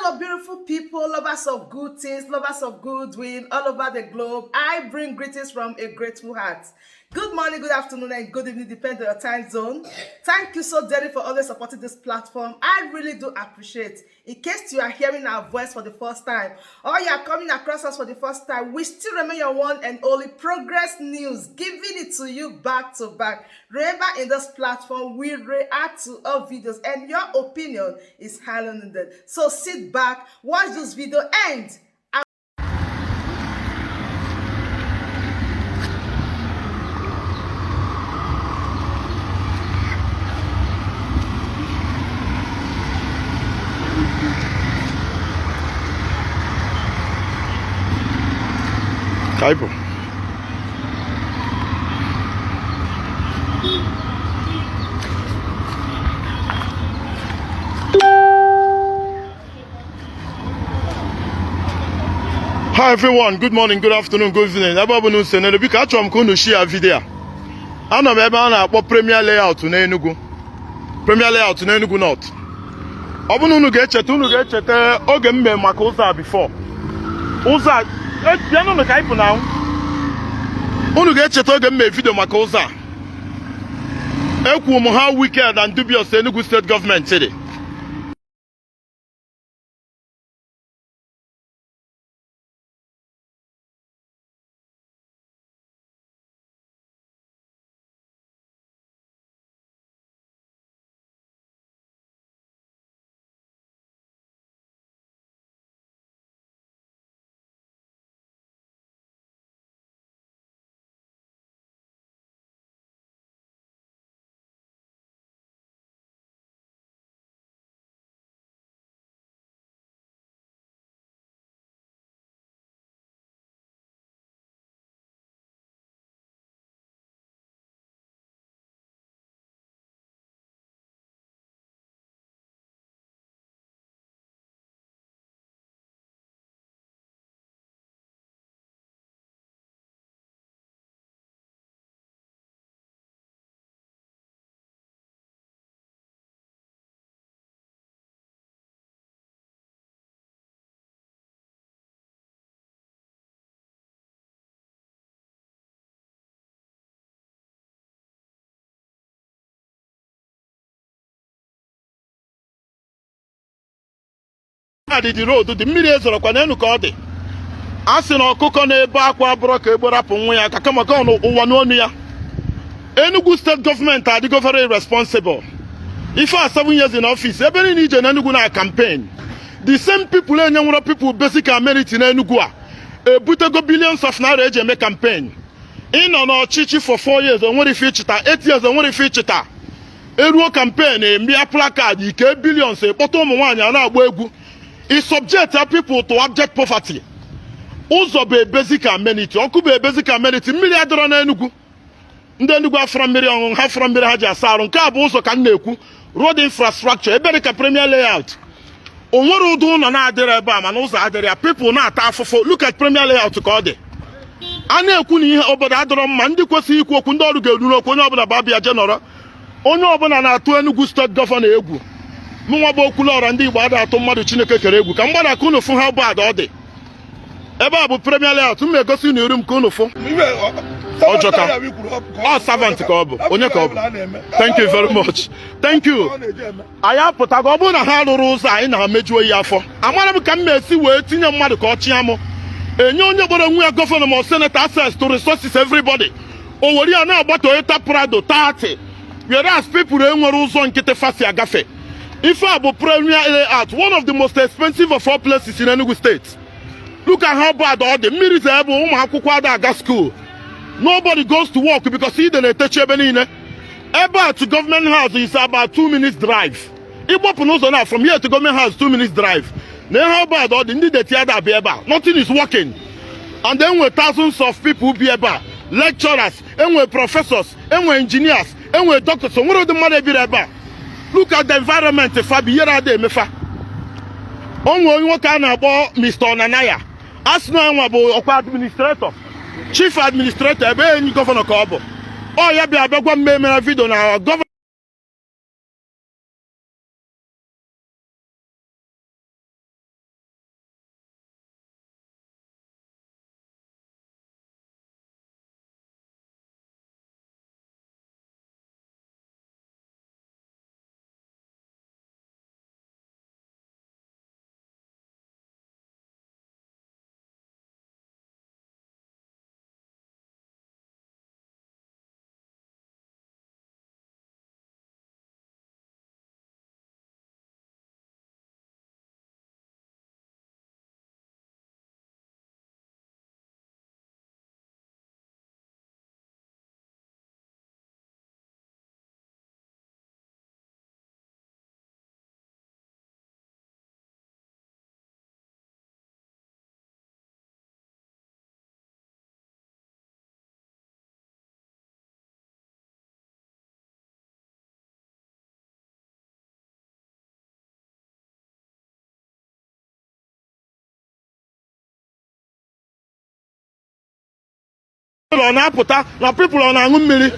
Hello, beautiful people, lovers of good things, lovers of goodwill all over the globe. I bring greetings from a grateful heart. Good morning, good afternoon, and good evening, depending on your time zone. Thank you so dearly for always supporting this platform. I really do appreciate. In case you are hearing our voice for the first time, or you are coming across us for the first time, we still remain your one and only Progress News, giving it to you back to back. Remember, in this platform, we react to all videos, and your opinion is highly needed. So sit back, watch this video, and Kaipo. Hi everyone, good morning, good afternoon, good evening. Ababunu senere bika achọrọ m ka unu share video. Ana m ebe a na-akpọ Premier Layout na Enugu. Premier Layout na Enugu North. Ọ bụrụ unu ga-echeta oge mme maka ụzọ a before. Ụzọ a bịanụ na Kaipo na unu ga-echeta oge mme video maka ụzọ a. Ekwu m how wicked and dubious Enugu State government dị. The road, the millions of Kanenu. As in Okoko na-ebe akwa abụrụ ka egborapụ nwa ya ka kama ka ụwa n'onu ya. Enugu state government adịgo very irresponsible. If I 7 years in office, ebe ni ije na Enugu na campaign. The same people enye nwere people basic amenity na Enugu a. Ebutego billions of naira eji eme campaign. Ịnọ n'ọchịchị for 4 years onwere ife ichita, 8 years onwere ife ichita. Eruo campaign mbịa placard ike billions ekpọta ụmụ nwaanyị a na-agba egwu. It subjects our people to abject poverty. Ụzọ bụ basic amenity, ọkụ bụ basic amenity, mmiri adọrọ na Enugu. Ndị Enugu afọrọ mmiri ọṅụṅụ, ha fọrọ mmiri ha ji asa arụ. Nke a bụ ụzọ ka m na-ekwu, road infrastructure, ebe dị ka Premier Layout. O nwere ụdị ụlọ na-adịrị ebe a mana ụzọ adịrị ya, people na-ata afụfụ. Look at Premier Layout ka ọ dị. A na-ekwu na ihe obodo adọrọ mma, ndị kwesịrị ikwu okwu, ndị ọrụ ga-eru n'okwu, onye ọbụla babịa jenọrọ. Onye ọbụla na-atụ Enugu State Governor egwu. Mụnwa bụ Okwuluora ndị Igbo ada atụ mmadụ Chineke kere egwu ka m gbara ka unu fụ ha bụ ada ọ dị. Ebe a bụ Premier Layout, m na-egosi unu iru m ka unu fụ. Ọjọka. Ọ servant ka ọ bụ, onye ka ọ bụ. Thank you very much. Thank you. Anyị apụtago ọ bụrụ na ha rụrụ ụzọ anyị na-emejuo ya afọ. Amara m ka m na-esi wee tinye mmadụ ka ọ chịa m. Enye onye gbara onwe ya gọvanọ ma senator access to resources everybody. O were ya na-agba Toyota Prado 30. Whereas people enwere ụzọ nkịtị fasi agafe. If I have Premier Layout, one of the most expensive of all places in Enugu State. Look at how bad all the mirrors are able school. Nobody goes to work because he didn't touch Eba to government house is about 2 minutes drive. From here to government house 2 minutes drive. Now how bad all the need the theater be about? Nothing is working. And then with thousands of people be about lecturers, and with professors, and with engineers, and with doctors. So what are the money be about? Look at the environment, Fabi. Here are they, Mefa. Only what kind of Mr. Onanaya. As no one about administrator, chief administrator, governor Kobo. Oh, yeah, be a big one, video now. Governor. on apụta na people on aṅụ mmiri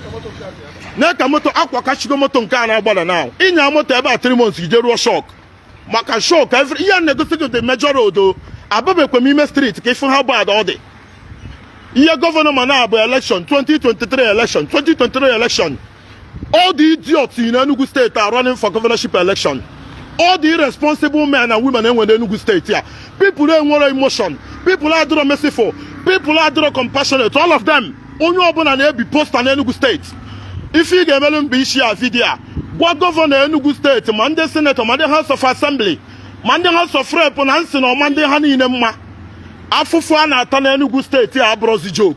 na ka moto akwa kachigo moto nke a na-agbada now ịnya moto ebe a 3 months ije ruo shock maka shock every ihe na-egosi gị the major road ababekwe m ime street ka ifu how bad ọ dị ihe gọvanọ ma na-abụ election 2023 election 2023 election all the idiots in Enugu state are running for governorship election. All the irresponsible men and women in Enugu state here. People don't want emotion. People are not merciful. People are not compassionate. All of them. Only open and be post on Enugu state. If you get a be share video, what governor Enugu state, Monday Senator, Monday House of Assembly, Monday House of Rep, or Monday Honey in Emma. Afufana at Enugu state here, brosi joke.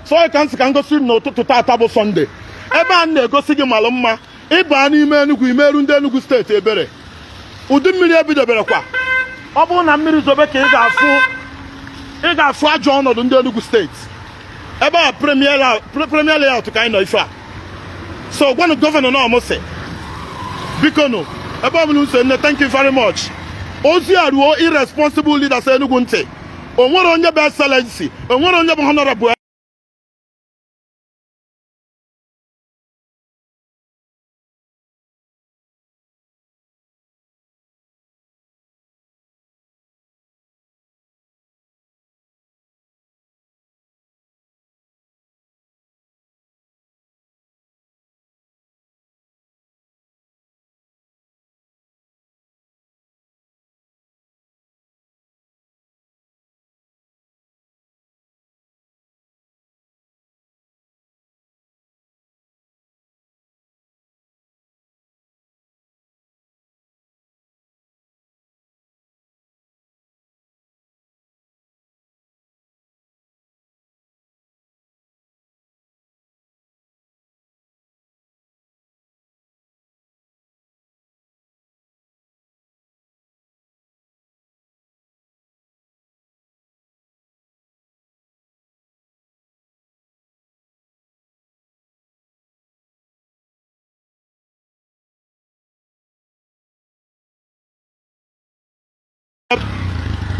So I can go swim no to Tabo Sunday. Ebe a na-egosi gị malụ mma ịba n'ime Enugu imeru ndị Enugu steeti ebere ụdị mmiri ebidobere kwa ọ bụrụ na mmiri zobe ka ị ga-afụ ajọ ọnọdụ ndị Enugu steeti ebe a premier layout ka anyị nọ ife a so gwanụ gọvanọ na ọmụsị biko nụ ebe ọbụla nso nne thank you very much ozi a ruo irresponsible leaders Enugu ntị o nwere onye bụ excellency o nwere onye bụ honorable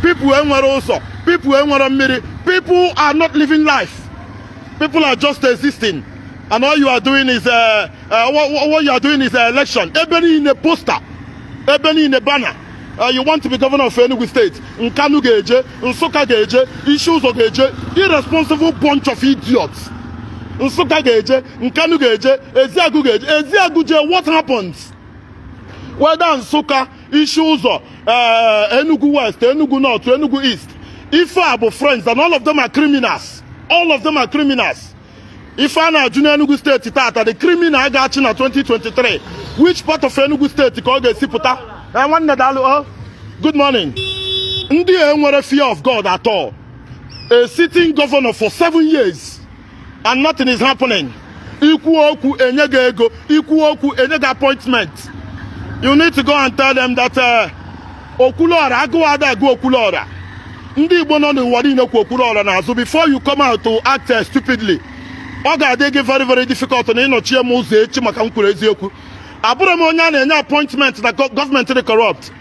people also people people are not living life. People are just existing, and all you are doing is what you are doing is election. Ebony in a poster, ebony in a banner. You want to be governor of Enugu State? Nkanu geje, Nsoka geje, issues of geje, irresponsible bunch of idiots. Nsoka geje, Nkanu geje, Eziagu geje, Eziagu geje. What happens? Whether Nsoka issues of Enugu West, Enugu North, Enugu East, Ife are friends, and all of them are criminals. All of them are criminals. If I know Junior Enugu State, the criminal I got in 2023. Which part of Enugu State called Siputa? Good morning. Ndi enwere fear of God at all. A sitting governor for 7 years, and nothing is happening. Ikuoku enyega ego, Ikuoku enyega appointment. You need to go and tell them that Okwuluora, Agụada go Okwuluora. Ndị Igbo nọ n'ụwa niile kwu Okwuluora n'azụ before you come out to act stupidly. Ọ ga-adị gị very very difficult na ịnọchie m ụzọ echi maka m kwuru eziokwu. Abụrụ m onye a na-enye appointment na gọọmenti dị corrupt.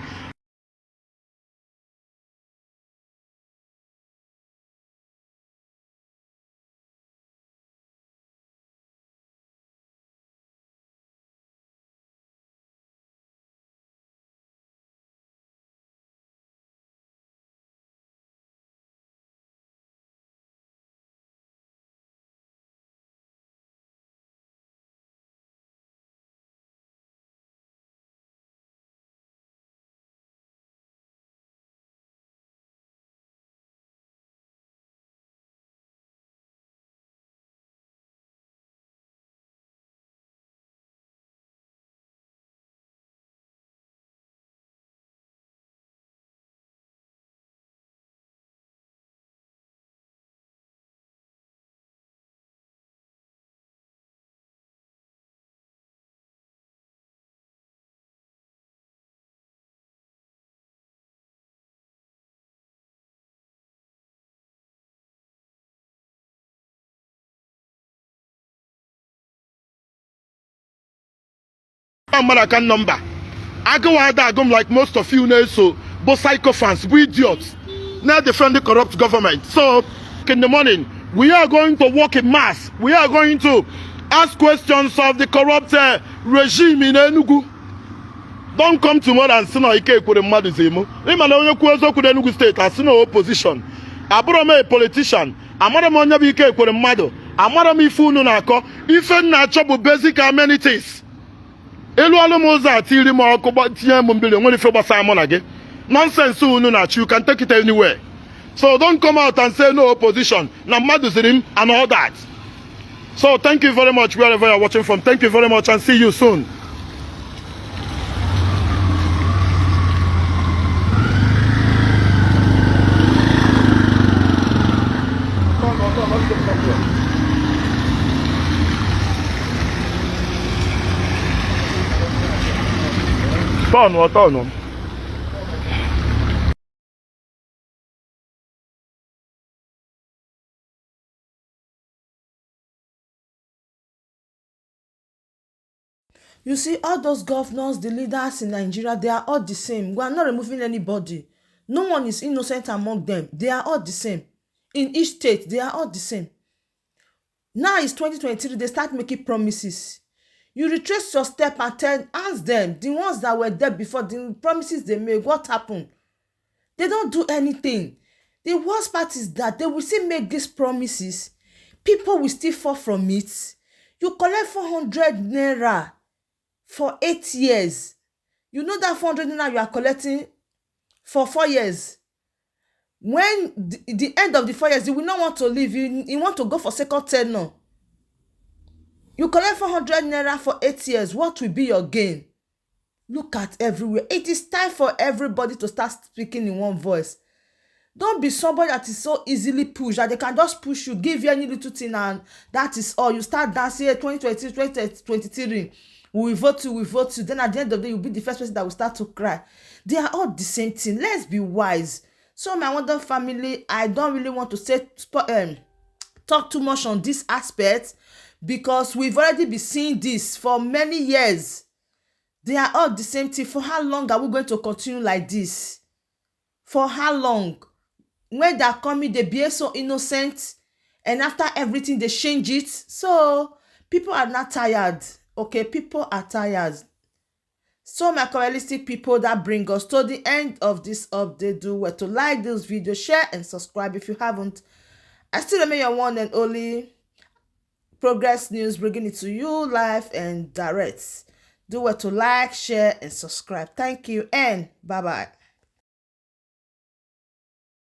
American number. Agụada agụm like most of you know, so both psychophants, we idiots. Now defend the corrupt government. So in the morning, We are going to work in mass. We are going to ask questions of the corrupt regime in Enugu. Don't come tomorrow and say no ike ekwere mmadụ zemo. Ịma na onye kwuo eziokwu na Enugu State asị na opposition. Abụrụ m a politician. Amara m onye bụ ike ekwere mmadụ. Amara m ife unu na-akọ. Ife na-achọ bụ basic amenities. Elu ọlụ m ụzọ atiri m ọkụ tinye m mbili onwere ife gbasara mụ na gị. Nonsense unu na-achị, you can take it anywhere. So don't come out and say no opposition. Na mmadụ ziri m and all that. So thank you very much wherever you're watching from. Thank you very much and see you soon. Turn. You see, all those governors, the leaders in Nigeria, they are all the same. We are not removing anybody. No one is innocent among them. They are all the same. In each state, they are all the same. Now it's 2023, they start making promises. You retrace your step and ask them, the ones that were there before, the promises they made, what happened? They don't do anything. The worst part is that they will still make these promises. People will still fall from it. You collect 400 naira for 8 years. You know that 400 naira you are collecting for 4 years. When the end of the 4 years, you will not want to leave. You want to go for second tenure. You collect 400 naira for 8 years. What will be your gain? Look at everywhere. It is time for everybody to start speaking in one voice. Don't be somebody that is so easily pushed that they can just push you, give you any little thing, and that is all. You start dancing 2020, 2023. We vote you. Then at the end of the day, you'll be the first person that will start to cry. They are all the same thing. Let's be wise. So my wonder family, I don't really want to talk too much on this aspect because we've already been seeing this for many years. They are all the same thing. For how long are we going to continue like this? For how long? When they are coming, they behave so innocent, and after everything, they change it. So people are not tired. Okay, people are tired. So my realistic people, that bring us to the end of this update. Do well to like this video, share and subscribe if you haven't. I still remain your one and only Progress News, bringing it to you live and direct. Do well to like, share and subscribe. Thank you and bye-bye.